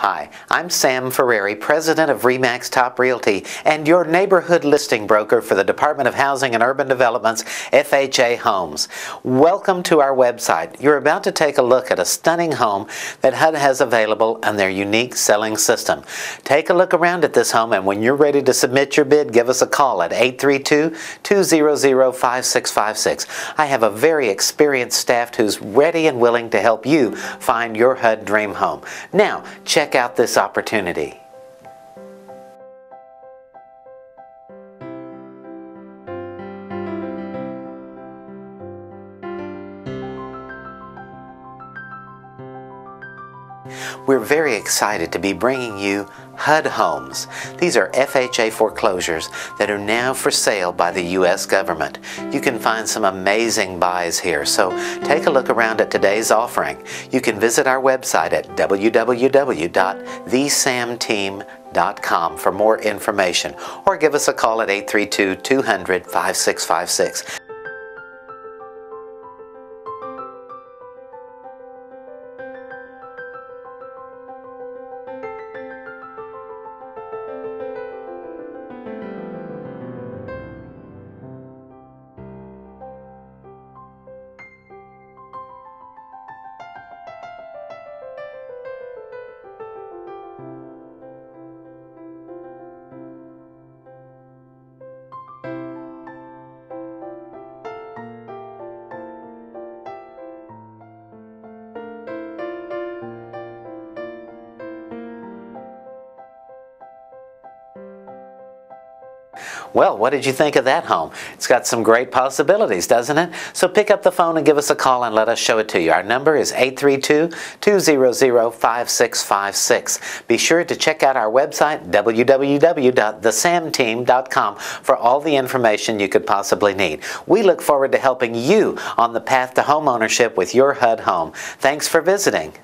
Hi, I'm Sam Ferreri, President of RE/MAX Top Realty and your neighborhood listing broker for the Department of Housing and Urban Development's FHA Homes. Welcome to our website. You're about to take a look at a stunning home that HUD has available and their unique selling system. Take a look around at this home, and when you're ready to submit your bid, give us a call at 832-200-5656. I have a very experienced staff who's ready and willing to help you find your HUD dream home. Now, check out this opportunity. We're very excited to be bringing you HUD homes. These are FHA foreclosures that are now for sale by the U.S. government. You can find some amazing buys here, so take a look around at today's offering. You can visit our website at www.thesamteam.com for more information, or give us a call at 832-200-5656. Well, what did you think of that home? It's got some great possibilities, doesn't it? So pick up the phone and give us a call and let us show it to you. Our number is 832-200-5656. Be sure to check out our website, www.thesamteam.com, for all the information you could possibly need. We look forward to helping you on the path to homeownership with your HUD home. Thanks for visiting.